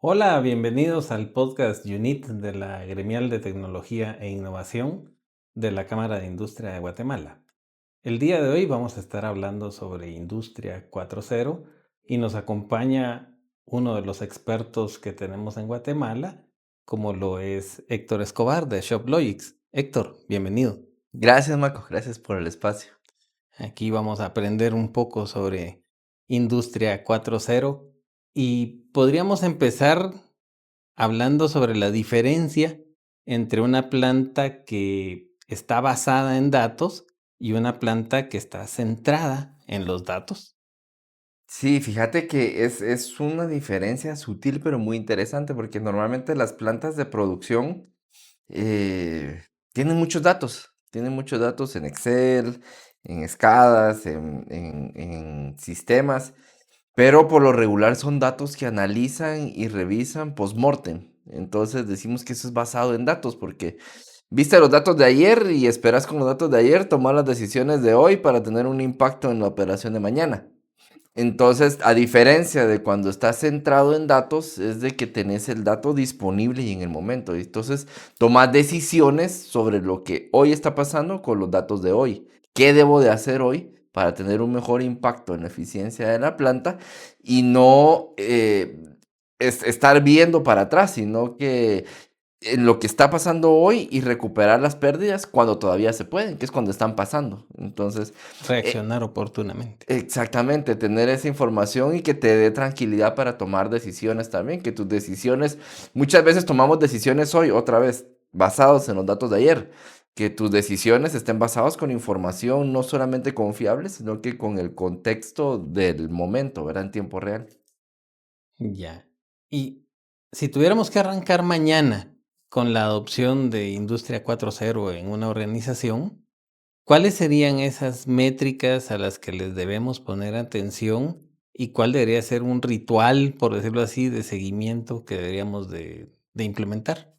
Hola, bienvenidos al podcast UNIT de la Gremial de Tecnología e Innovación de la Cámara de Industria de Guatemala. El día de hoy vamos a estar hablando sobre Industria 4.0 y nos acompaña uno de los expertos que tenemos en Guatemala, como lo es Héctor Escobar de ShopLogix. Héctor, bienvenido. Gracias, Marco, gracias por el espacio. Aquí vamos a aprender un poco sobre Industria 4.0 y podríamos empezar hablando sobre la diferencia entre una planta que está basada en datos y una planta que está centrada en los datos. Sí, fíjate que es una diferencia sutil, pero muy interesante, porque normalmente las plantas de producción eh, tienen muchos datos en Excel, en escadas, en sistemas, pero por lo regular son datos que analizan y revisan post-mortem. Entonces decimos que eso es basado en datos, porque viste los datos de ayer y esperas con los datos de ayer tomar las decisiones de hoy para tener un impacto en la operación de mañana. Entonces, a diferencia de cuando estás centrado en datos, es de que tenés el dato disponible y en el momento. Y entonces, tomas decisiones sobre lo que hoy está pasando con los datos de hoy. ¿Qué debo de hacer hoy para tener un mejor impacto en la eficiencia de la planta y no estar viendo para atrás, sino que en lo que está pasando hoy y recuperar las pérdidas cuando todavía se pueden, que es cuando están pasando? Entonces, eh, Reaccionar oportunamente. exactamente, tener esa información y que te dé tranquilidad para tomar decisiones también, que tus decisiones, muchas veces tomamos decisiones hoy, otra vez, basados en los datos de ayer, que tus decisiones estén basadas con información no solamente confiable, sino que con el contexto del momento, ¿verdad? En tiempo real. Ya. Y si tuviéramos que arrancar mañana con la adopción de Industria 4.0 en una organización, ¿cuáles serían esas métricas a las que les debemos poner atención y cuál debería ser un ritual, por decirlo así, de seguimiento que deberíamos de implementar?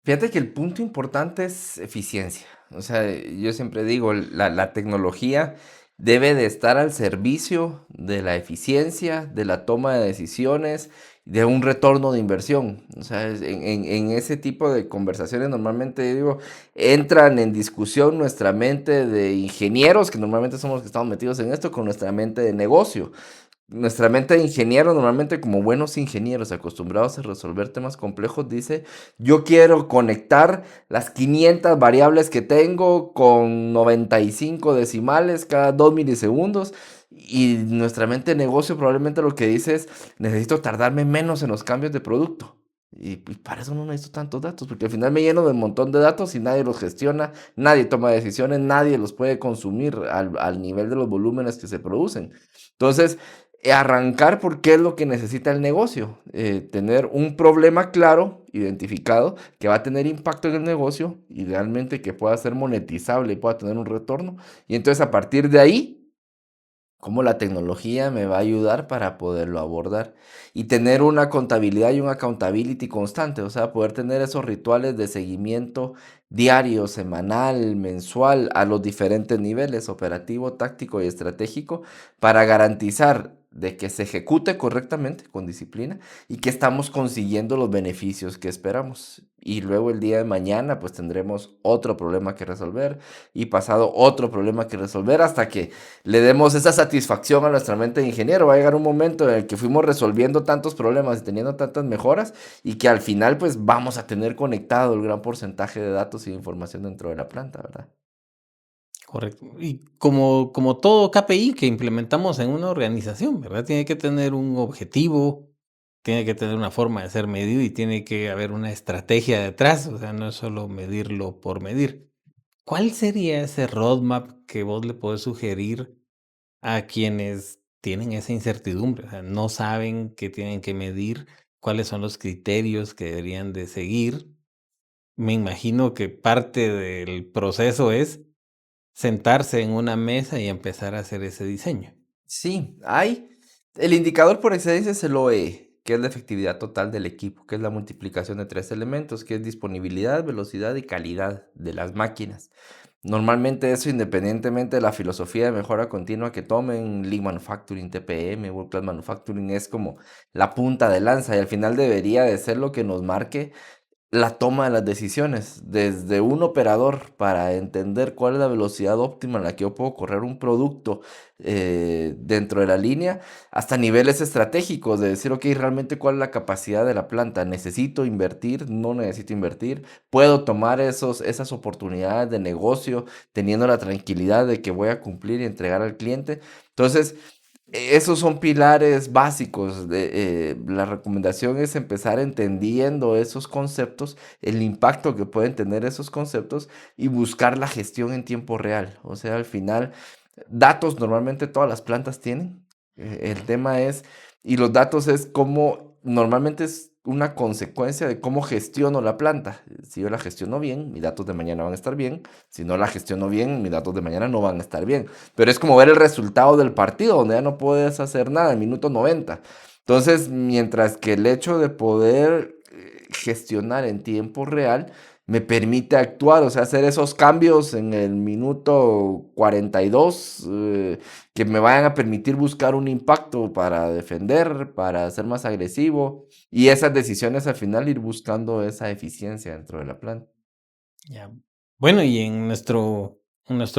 Fíjate que el punto importante es eficiencia. O sea, yo siempre digo, la tecnología debe de estar al servicio de la eficiencia, de la toma de decisiones, de un retorno de inversión. O sea, en ese tipo de conversaciones normalmente digo, entran en discusión nuestra mente de ingenieros, que normalmente somos los que estamos metidos en esto, con nuestra mente de negocio. Nuestra mente de ingeniero, normalmente como buenos ingenieros acostumbrados a resolver temas complejos, dice, yo quiero conectar las 500 variables que tengo con 95 decimales cada 2 milisegundos. Y nuestra mente de negocio probablemente lo que dice es, necesito tardarme menos en los cambios de producto. Y para eso no necesito tantos datos, porque al final me lleno de un montón de datos y nadie los gestiona, nadie toma decisiones, nadie los puede consumir al nivel de los volúmenes que se producen. Entonces, arrancar por qué es lo que necesita el negocio, tener un problema claro, identificado, que va a tener impacto en el negocio, idealmente que pueda ser monetizable y pueda tener un retorno. Y entonces a partir de ahí, cómo la tecnología me va a ayudar para poderlo abordar y tener una contabilidad y un accountability constante, o sea, poder tener esos rituales de seguimiento diario, semanal, mensual, a los diferentes niveles, operativo, táctico y estratégico, para garantizar de que se ejecute correctamente, con disciplina, y que estamos consiguiendo los beneficios que esperamos. Y luego el día de mañana, pues tendremos otro problema que resolver y pasado otro problema que resolver hasta que le demos esa satisfacción a nuestra mente de ingeniero. Va a llegar un momento en el que fuimos resolviendo tantos problemas y teniendo tantas mejoras y que al final pues vamos a tener conectado el gran porcentaje de datos y de información dentro de la planta, ¿verdad? Correcto. Y como todo KPI que implementamos en una organización, ¿verdad? Tiene que tener un objetivo, tiene que tener una forma de ser medido y tiene que haber una estrategia detrás, o sea, no es solo medirlo por medir. ¿Cuál sería ese roadmap que vos le podés sugerir a quienes tienen esa incertidumbre? O sea, no saben qué tienen que medir, cuáles son los criterios que deberían de seguir. Me imagino que parte del proceso es sentarse en una mesa y empezar a hacer ese diseño. Sí, hay. El indicador por excelencia es el OE. ¿qué es la efectividad total del equipo? ¿Qué es la multiplicación de tres elementos? ¿Qué es disponibilidad, velocidad y calidad de las máquinas? Normalmente eso, independientemente de la filosofía de mejora continua que tomen, Lean Manufacturing, TPM, World Class Manufacturing, es como la punta de lanza y al final debería de ser lo que nos marque la toma de las decisiones, desde un operador para entender cuál es la velocidad óptima en la que yo puedo correr un producto dentro de la línea, hasta niveles estratégicos de decir, ok, realmente cuál es la capacidad de la planta, necesito invertir, no necesito invertir, puedo tomar esas oportunidades de negocio teniendo la tranquilidad de que voy a cumplir y entregar al cliente. Entonces, esos son pilares básicos. La recomendación es empezar entendiendo esos conceptos, el impacto que pueden tener esos conceptos y buscar la gestión en tiempo real. O sea, al final, datos normalmente todas las plantas tienen. El tema es, y los datos es cómo, normalmente es una consecuencia de cómo gestiono la planta. Si yo la gestiono bien, mis datos de mañana van a estar bien. Si no la gestiono bien, mis datos de mañana no van a estar bien. Pero es como ver el resultado del partido, donde ya no puedes hacer nada en minuto 90. Entonces, mientras que el hecho de poder gestionar en tiempo real me permite actuar, o sea, hacer esos cambios en el minuto 42 que me vayan a permitir buscar un impacto para defender, para ser más agresivo y esas decisiones al final ir buscando esa eficiencia dentro de la planta. Ya. Bueno, y en nuestro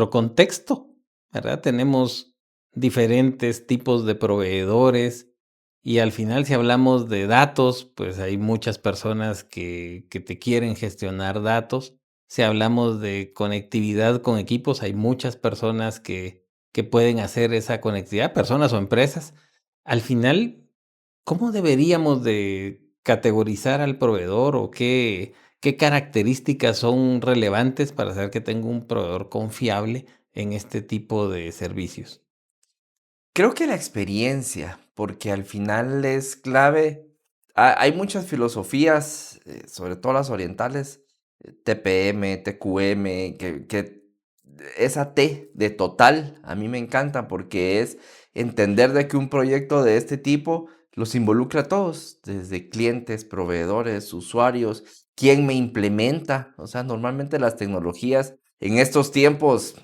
contexto, ¿verdad? Tenemos diferentes tipos de proveedores y al final, si hablamos de datos, pues hay muchas personas que te quieren gestionar datos. Si hablamos de conectividad con equipos, hay muchas personas que pueden hacer esa conectividad, personas o empresas. Al final, ¿cómo deberíamos de categorizar al proveedor o qué características son relevantes para saber que tengo un proveedor confiable en este tipo de servicios? Creo que la experiencia, porque al final es clave. Hay muchas filosofías, sobre todo las orientales, TPM, TQM, que esa T de total a mí me encanta porque es entender de que un proyecto de este tipo los involucra a todos, desde clientes, proveedores, usuarios, quién me implementa. O sea, normalmente las tecnologías en estos tiempos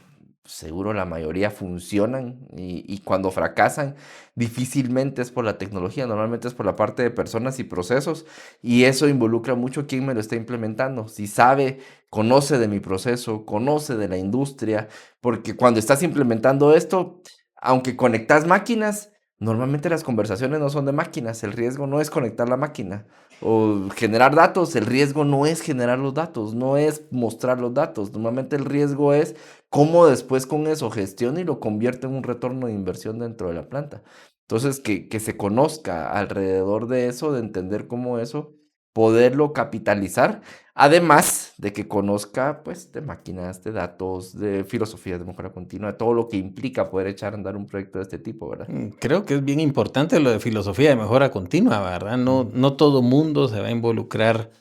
seguro la mayoría funcionan y cuando fracasan difícilmente es por la tecnología, normalmente es por la parte de personas y procesos y eso involucra mucho quién me lo está implementando, si sabe, conoce de mi proceso, conoce de la industria, porque cuando estás implementando esto, aunque conectas máquinas, normalmente las conversaciones no son de máquinas, el riesgo no es conectar la máquina o generar datos, el riesgo no es generar los datos, no es mostrar los datos, normalmente el riesgo es cómo después con eso gestiona y lo convierte en un retorno de inversión dentro de la planta. Entonces, que se conozca alrededor de eso, de entender cómo eso, poderlo capitalizar, además de que conozca, pues, de máquinas, de datos, de filosofías de mejora continua, todo lo que implica poder echar a andar un proyecto de este tipo, ¿verdad? Creo que es bien importante lo de filosofía de mejora continua, ¿verdad? No, Ujú. no todo mundo se va a involucrar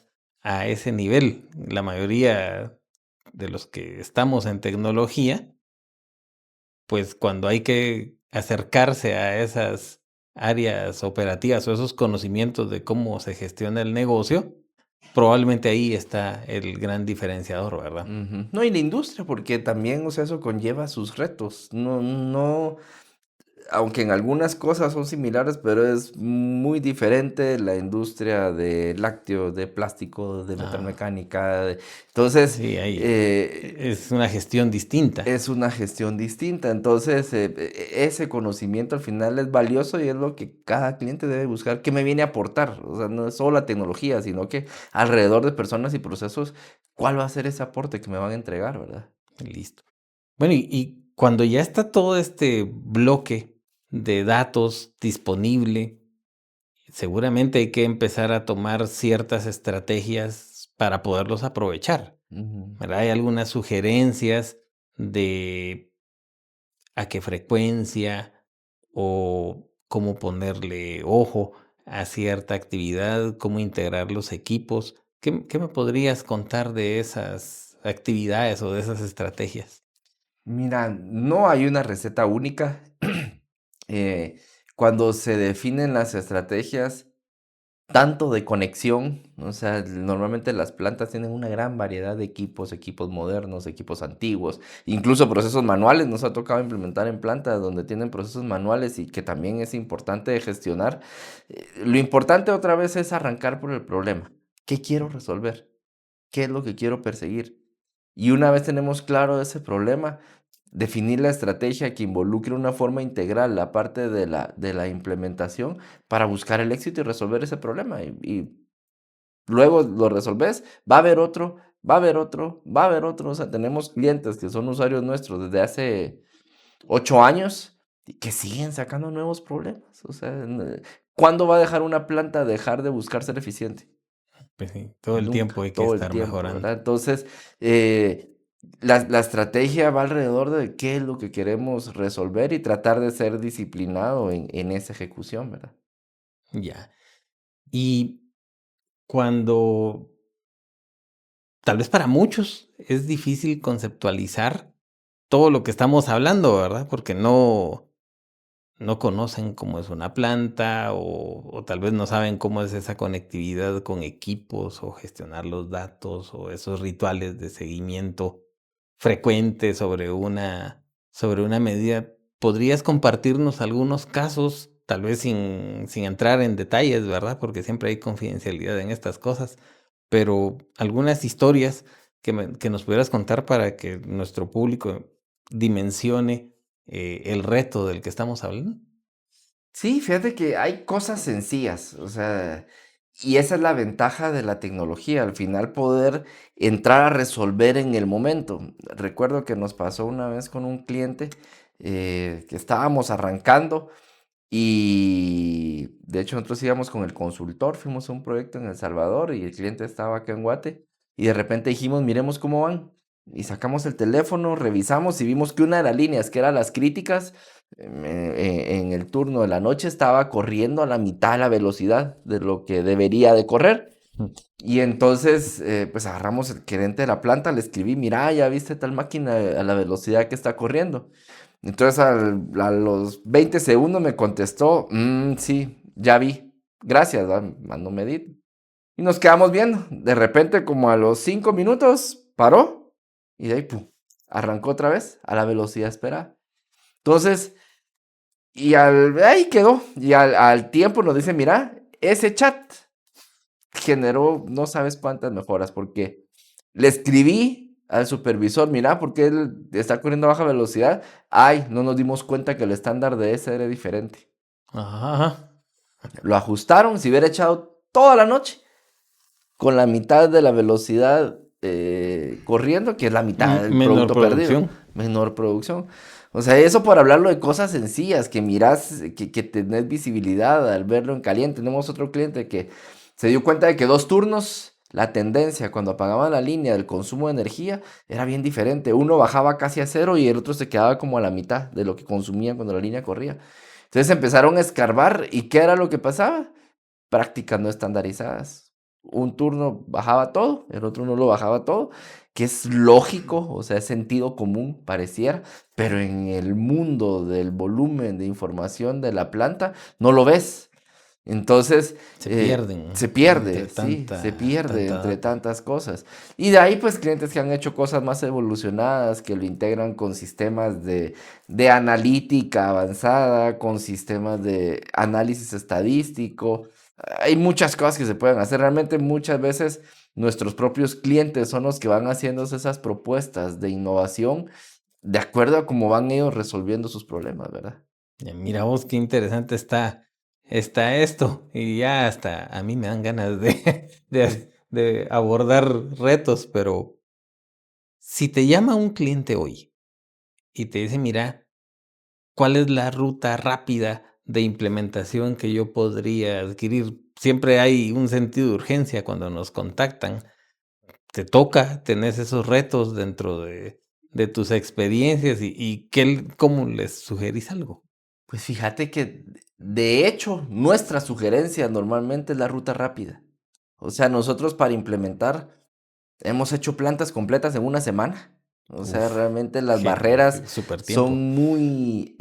a ese nivel. La mayoría de los que estamos en tecnología, pues cuando hay que acercarse a esas áreas operativas o esos conocimientos de cómo se gestiona el negocio, probablemente ahí está el gran diferenciador, ¿verdad? Ujú. No, y la industria, porque también, o sea, eso conlleva sus retos. No, aunque en algunas cosas son similares, pero es muy diferente la industria de lácteos, de plástico, de Ah, metalmecánica. Entonces, sí, ahí eh, es una gestión distinta. es una gestión distinta. Entonces, ese conocimiento al final es valioso y es lo que cada cliente debe buscar. ¿Qué me viene a aportar? O sea, no es solo la tecnología, sino que alrededor de personas y procesos, ¿cuál va a ser ese aporte que me van a entregar, verdad? Listo. Bueno, y cuando ya está todo este bloque de datos disponible, seguramente hay que empezar a tomar ciertas estrategias para poderlos aprovechar, Ujú. ¿verdad? Hay algunas sugerencias de a qué frecuencia o cómo ponerle ojo a cierta actividad, cómo integrar los equipos. ¿Qué me podrías contar de esas actividades o de esas estrategias? Mira, no hay una receta única. Eh, Cuando se definen las estrategias, tanto de conexión. O sea, normalmente las plantas tienen una gran variedad de equipos, equipos modernos, equipos antiguos, incluso procesos manuales. Nos ha tocado implementar en plantas donde tienen procesos manuales y que también es importante de gestionar. Lo importante otra vez es arrancar por el problema. ¿Qué quiero resolver? ¿Qué es lo que quiero perseguir? Y una vez tenemos claro ese problema, definir la estrategia que involucre una forma integral la parte de la implementación para buscar el éxito y resolver ese problema. Y luego lo resolves, va a haber otro, va a haber otro, va a haber otro. O sea, tenemos clientes que son usuarios nuestros desde hace 8 años y que siguen sacando nuevos problemas. O sea, ¿cuándo va a dejar una planta dejar de buscar ser eficiente? Pues sí, todo el tiempo Nunca, hay que todo el estar tiempo, mejorando. ¿verdad? Entonces, la estrategia va alrededor de qué es lo que queremos resolver y tratar de ser disciplinado en esa ejecución, ¿verdad? Ya. Y cuando, tal vez para muchos, es difícil conceptualizar todo lo que estamos hablando, ¿verdad? Porque no conocen cómo es una planta o tal vez no saben cómo es esa conectividad con equipos o gestionar los datos o esos rituales de seguimiento frecuente sobre una medida. ¿Podrías compartirnos algunos casos, tal vez sin entrar en detalles, verdad? Porque siempre hay confidencialidad en estas cosas, pero algunas historias que nos pudieras contar para que nuestro público dimensione el reto del que estamos hablando. Sí, fíjate que hay cosas sencillas, o sea, y esa es la ventaja de la tecnología, al final poder entrar a resolver en el momento. Recuerdo que nos pasó una vez con un cliente que estábamos arrancando. Y de hecho nosotros íbamos con el consultor, fuimos a un proyecto en El Salvador y el cliente estaba acá en Guate y de repente dijimos, miremos cómo van. Y sacamos el teléfono, revisamos y vimos que una de las líneas, que eran las críticas, en el turno de la noche estaba corriendo a la mitad de la velocidad de lo que debería de correr. Mm. Y entonces, pues agarramos el gerente de la planta, le escribí, mira, ya viste tal máquina a la velocidad que está corriendo. Entonces a los 20 segundos me contestó, sí, ya vi, gracias, mandó medir. Y nos quedamos viendo. De repente, como a los 5 minutos, paró y de ahí, pum, arrancó otra vez a la velocidad esperada. Entonces, ahí quedó. Y al tiempo nos dice, mira, ese chat generó no sabes cuántas mejoras, porque le escribí al supervisor, mira, porque él está corriendo a baja velocidad. Ay, no nos dimos cuenta que el estándar de ese era diferente. Ajá. Lo ajustaron, si hubiera echado toda la noche con la mitad de la velocidad corriendo, que es la mitad del Menor producto perdido, producción. menor producción. O sea, eso por hablarlo de cosas sencillas, que miras, que tenés visibilidad al verlo en caliente. Tenemos otro cliente que se dio cuenta de que 2 turnos, la tendencia cuando apagaban la línea del consumo de energía era bien diferente. Uno bajaba casi a cero y el otro se quedaba como a la mitad de lo que consumían cuando la línea corría. Entonces empezaron a escarbar y ¿qué era lo que pasaba? Prácticas no estandarizadas. Un turno bajaba todo, el otro no lo bajaba todo, que es lógico, o sea, es sentido común, pareciera, pero en el mundo del volumen de información de la planta no lo ves. Entonces, Se pierden se entre pierde, sí, se pierde tanta entre data. tantas cosas. Y de ahí, pues, clientes que han hecho cosas más evolucionadas, que lo integran con sistemas de analítica avanzada, con sistemas de análisis estadístico. Hay muchas cosas que se pueden hacer. Realmente muchas veces nuestros propios clientes son los que van haciendo esas propuestas de innovación de acuerdo a cómo van ellos resolviendo sus problemas, ¿verdad? Mira vos qué interesante está esto. Y ya hasta a mí me dan ganas de abordar retos, pero si te llama un cliente hoy y te dice, mira, ¿cuál es la ruta rápida de implementación que yo podría adquirir? Siempre hay un sentido de urgencia cuando nos contactan. Te toca, tenés esos retos dentro de tus experiencias y ¿cómo les sugerís algo? Pues fíjate que de hecho nuestra sugerencia normalmente es la ruta rápida. O sea, nosotros para implementar hemos hecho plantas completas en una semana. O sea, Uf, realmente las barreras súper tiempo. son muy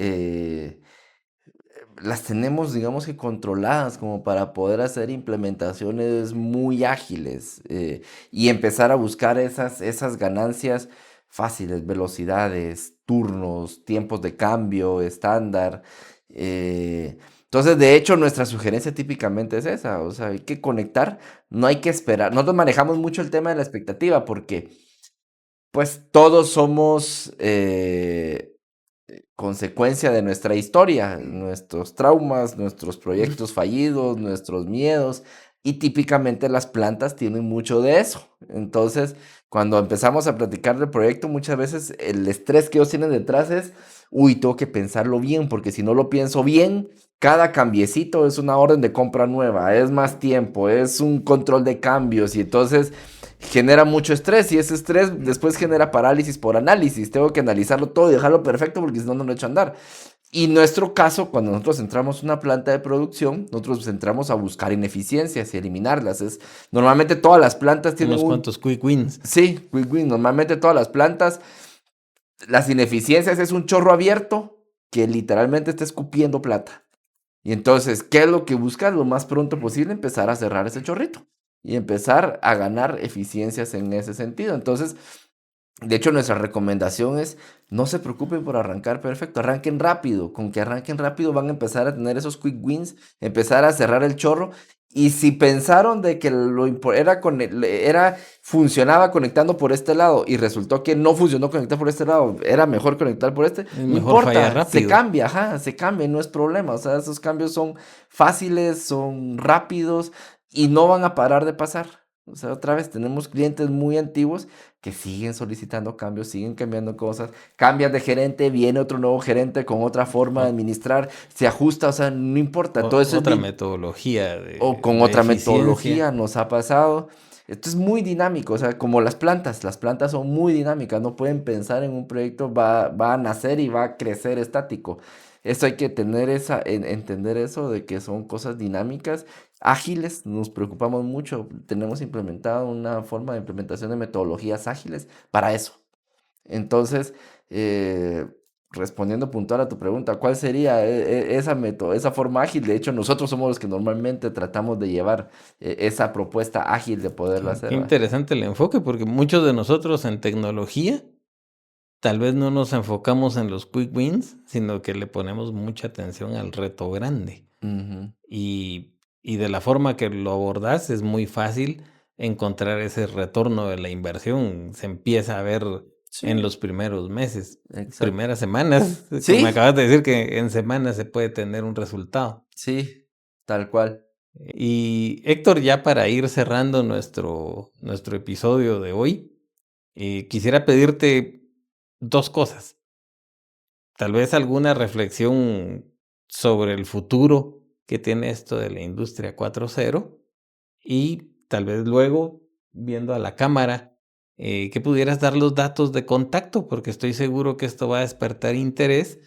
las tenemos, digamos que controladas como para poder hacer implementaciones muy ágiles, y empezar a buscar esas ganancias fáciles, velocidades, turnos, tiempos de cambio estándar. Entonces, de hecho, nuestra sugerencia típicamente es esa, o sea, hay que conectar, no hay que esperar. Nosotros manejamos mucho el tema de la expectativa porque, pues, todos somos consecuencia de nuestra historia, nuestros traumas, nuestros proyectos fallidos, nuestros miedos, y típicamente las plantas tienen mucho de eso. Entonces, cuando empezamos a platicar del proyecto, muchas veces el estrés que ellos tienen detrás es, uy, tengo que pensarlo bien, porque si no lo pienso bien, cada cambiecito es una orden de compra nueva, es más tiempo, es un control de cambios, y entonces genera mucho estrés y ese estrés después genera parálisis por análisis. Tengo que analizarlo todo y dejarlo perfecto porque si no, no lo echo a andar. Y en nuestro caso, cuando nosotros entramos a una planta de producción, nosotros entramos a buscar ineficiencias y eliminarlas. Normalmente todas las plantas tienen Unos un... cuantos quick wins. Sí, quick win. Normalmente todas las plantas, las ineficiencias es un chorro abierto que literalmente está escupiendo plata. Y entonces, ¿qué es lo que buscas? Lo más pronto posible empezar a cerrar ese chorrito y empezar a ganar eficiencias en ese sentido. Entonces, de hecho, nuestra recomendación es no se preocupen por arrancar perfecto, arranquen rápido. Con que arranquen rápido van a empezar a tener esos quick wins, empezar a cerrar el chorro. Y si pensaron de que funcionaba conectando por este lado y resultó que no funcionó conectar por este lado, era mejor conectar por este, Es no mejor fallar importa, se rápido. cambia, ajá, se cambia, no es problema. O sea, esos cambios son fáciles, son rápidos y no van a parar de pasar. O sea, otra vez tenemos clientes muy antiguos que siguen solicitando cambios, siguen cambiando cosas, cambias de gerente, viene otro nuevo gerente con otra forma de O- administrar, se ajusta, o sea, no importa, todo eso es Otra metodología o con de otra eficiencia. metodología nos ha pasado. Esto es muy dinámico, o sea, como las plantas son muy dinámicas, no pueden pensar en un proyecto, va a nacer y va a crecer estático. Esto hay que tener entender eso de que son cosas dinámicas, ágiles, nos preocupamos mucho, tenemos implementado una forma de implementación de metodologías ágiles para eso. Entonces, eh, respondiendo puntual a tu pregunta, ¿cuál sería esa forma ágil? De hecho, nosotros somos los que normalmente tratamos de llevar esa propuesta ágil de poderlo Qué hacer, ¿va? interesante el enfoque, porque muchos de nosotros en tecnología tal vez no nos enfocamos en los quick wins, sino que le ponemos mucha atención al reto grande. Ujú. Y de la forma que lo abordas es muy fácil encontrar ese retorno de la inversión. Se empieza a ver en Sí, los primeros meses, exacto. primeras semanas, como me Sí, acabas de decir que en semanas se puede tener un resultado. sí, tal cual. Y Héctor, ya para ir cerrando nuestro episodio de hoy, quisiera pedirte 2 cosas. Tal vez alguna reflexión sobre el futuro que tiene esto de la industria 4.0 y tal vez luego, viendo a la cámara, que pudieras dar los datos de contacto, porque estoy seguro que esto va a despertar interés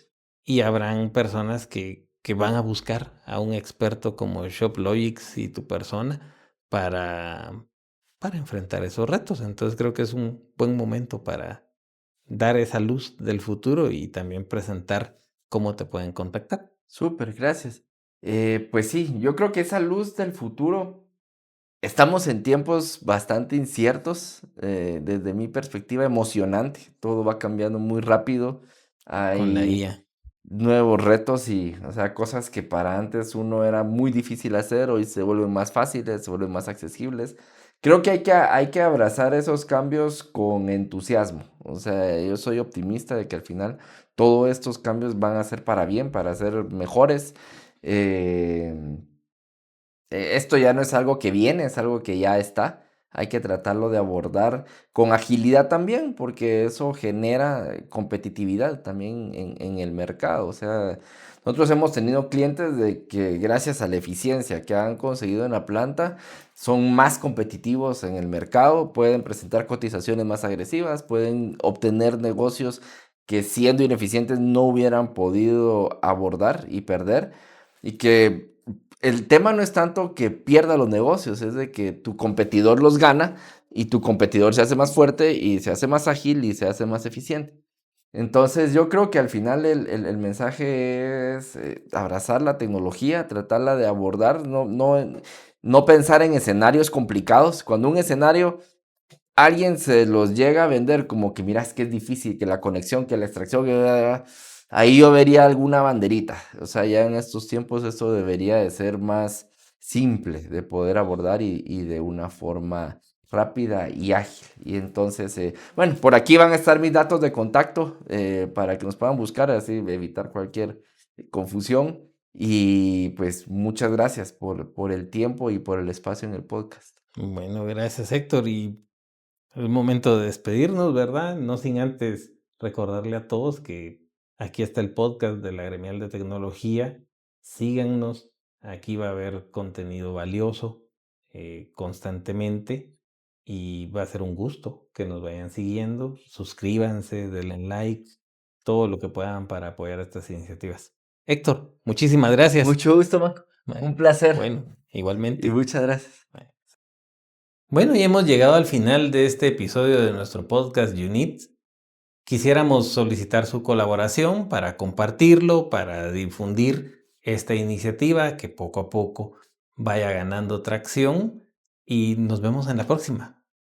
y habrán personas que van a buscar a un experto como ShopLogix y tu persona para, para enfrentar esos retos. Entonces creo que es un buen momento para dar esa luz del futuro y también presentar cómo te pueden contactar. Súper, gracias. Pues sí, yo creo que esa luz del futuro, estamos en tiempos bastante inciertos, desde mi perspectiva emocionante, todo va cambiando muy rápido, Con la hay IA. nuevos retos y, o sea, cosas que para antes uno era muy difícil hacer, hoy se vuelven más fáciles, se vuelven más accesibles. Creo que hay que abrazar esos cambios con entusiasmo. O sea, yo soy optimista de que al final todos estos cambios van a ser para bien, para ser mejores. Eh, Esto ya no es algo que viene, es algo que ya está. Hay que tratarlo de abordar con agilidad también, porque eso genera competitividad también en el mercado. O sea, nosotros hemos tenido clientes de que gracias a la eficiencia que han conseguido en la planta, son más competitivos en el mercado, pueden presentar cotizaciones más agresivas, pueden obtener negocios que siendo ineficientes no hubieran podido abordar y perder. Y que el tema no es tanto que pierda los negocios, es de que tu competidor los gana y tu competidor se hace más fuerte y se hace más ágil y se hace más eficiente. Entonces, yo creo que al final el mensaje es abrazar la tecnología, tratarla de abordar, no pensar en escenarios complicados. Cuando un escenario alguien se los llega a vender como que mira, es que es difícil, que la conexión, que la extracción, ahí yo vería alguna banderita. O sea, ya en estos tiempos esto debería de ser más simple de poder abordar y de una forma rápida y ágil. Y entonces, bueno, por aquí van a estar mis datos de contacto para que nos puedan buscar, así evitar cualquier confusión. Y pues muchas gracias por el tiempo y por el espacio en el podcast. Bueno, gracias, Héctor. Y es momento de despedirnos, ¿verdad? No sin antes recordarle a todos que aquí está el podcast de la Gremial de Tecnología. Síganos, aquí va a haber contenido valioso constantemente y va a ser un gusto que nos vayan siguiendo. Suscríbanse, denle like, todo lo que puedan para apoyar estas iniciativas. Héctor, muchísimas gracias. Mucho gusto, Marco. Un placer. Bueno, Y igualmente. muchas gracias. Bueno, y hemos llegado al final de este episodio de nuestro podcast Unit. Quisiéramos solicitar su colaboración para compartirlo, para difundir esta iniciativa que poco a poco vaya ganando tracción y nos vemos en la próxima.